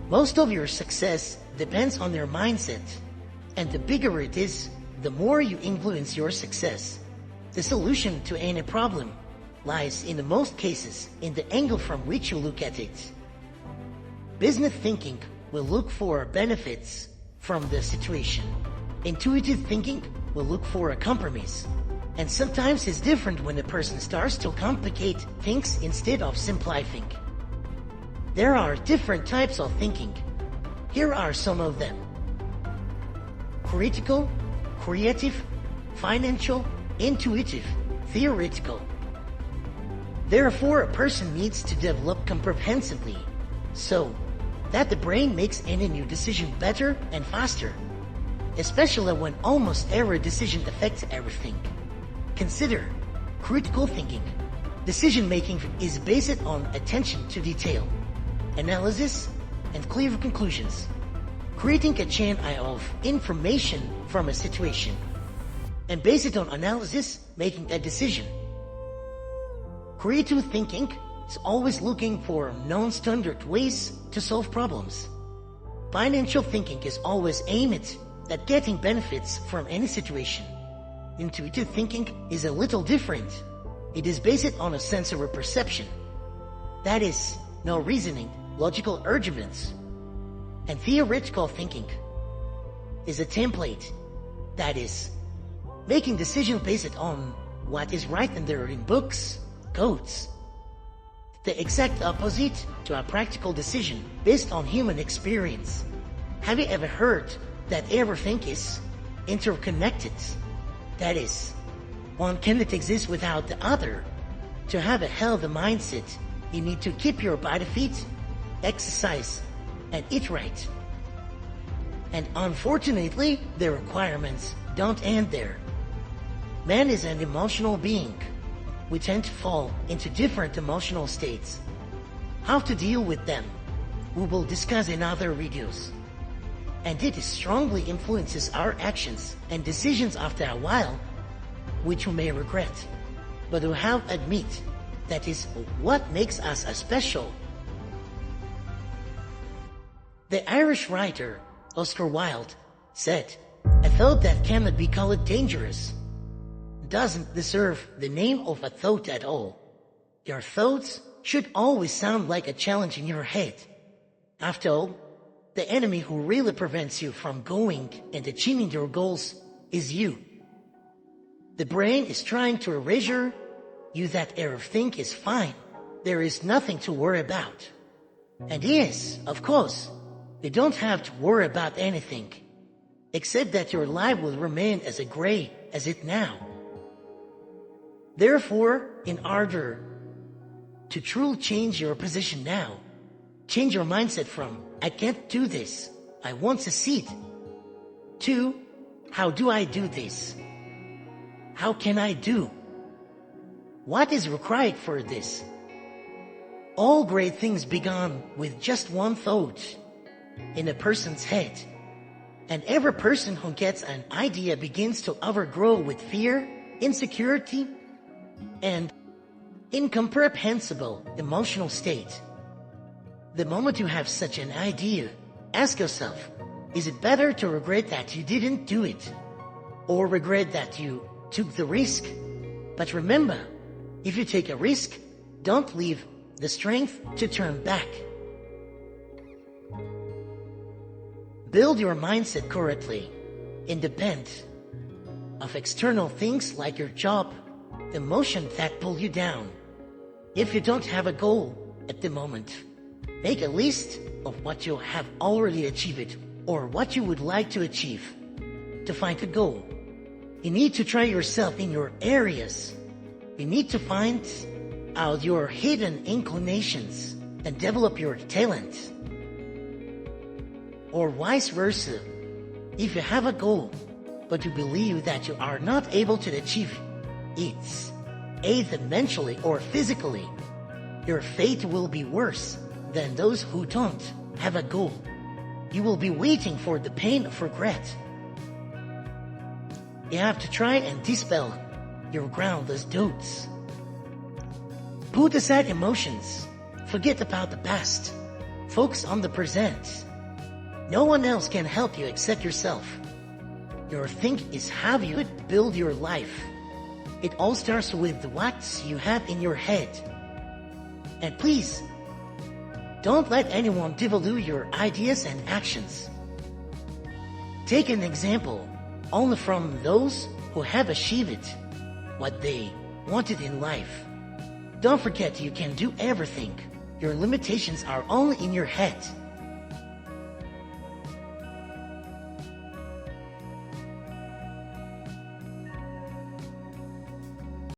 Most of your success depends on your mindset, and the bigger it is, the more you influence your success. The solution to any problem lies in the most cases in the angle from which you look at it. Business thinking will look for benefits from the situation. Intuitive thinking will look for a compromise. And sometimes it's different when a person starts to complicate things instead of simplifying. There are different types of thinking. Here are some of them: critical, creative, financial, intuitive, theoretical. Therefore, a person needs to develop comprehensively, so that the brain makes any new decision better and faster, especially when almost every decision affects everything. Consider critical thinking. Decision-making is based on attention to detail, analysis, and clear conclusions, creating a chain of information from a situation, and based on analysis, making a decision. Creative thinking is always looking for non-standard ways to solve problems. Financial thinking is always aimed at getting benefits from any situation. Intuitive thinking is a little different. It is based on a sensory perception. That is, no reasoning, logical arguments. And theoretical thinking is a template. That is, making decisions based on what is right there in books, codes. The exact opposite to a practical decision based on human experience. Have you ever heard that everything is interconnected? That is, one cannot exist without the other. To have a healthy mindset, you need to keep your body fit, exercise, and eat right. And unfortunately, the requirements don't end there. Man is an emotional being. We tend to fall into different emotional states. How to deal with them, we will discuss in other videos. And it strongly influences our actions and decisions after a while, which we may regret. But we have to admit that is what makes us special. The Irish writer Oscar Wilde said, "A thought that cannot be called dangerous doesn't deserve the name of a thought at all." Your thoughts should always sound like a challenge in your head. After all, the enemy who really prevents you from going and achieving your goals is you. The brain is trying to erase you that everything is fine. There is nothing to worry about. And yes, of course, you don't have to worry about anything, except that your life will remain as gray as it now. Therefore, in order to truly change your position now, change your mindset from "I can't do this, I won't succeed" to "How do I do this? How can I do? What is required for this?" All great things began with just one thought in a person's head. And every person who gets an idea begins to overgrow with fear, insecurity, and incomprehensible emotional state. The moment you have such an idea, ask yourself, is it better to regret that you didn't do it, or regret that you took the risk? But remember, if you take a risk, don't leave the strength to turn back. Build your mindset correctly, independent of external things like your job, emotions that pull you down. If you don't have a goal at the moment, make a list of what you have already achieved or what you would like to achieve. To find a goal, you need to try yourself in your areas. You need to find out your hidden inclinations and develop your talent. Or vice versa. If you have a goal, but you believe that you are not able to achieve it, either mentally or physically, your fate will be worse than those who don't have a goal. You will be waiting for the pain of regret. You have to try and dispel your groundless doubts. Put aside emotions. Forget about the past. Focus on the present. No one else can help you except yourself. Your thinking is how you would build your life. It all starts with what you have in your head. And please, don't let anyone devalue your ideas and actions. Take an example only from those who have achieved what they wanted in life. Don't forget you can do everything. Your limitations are only in your head.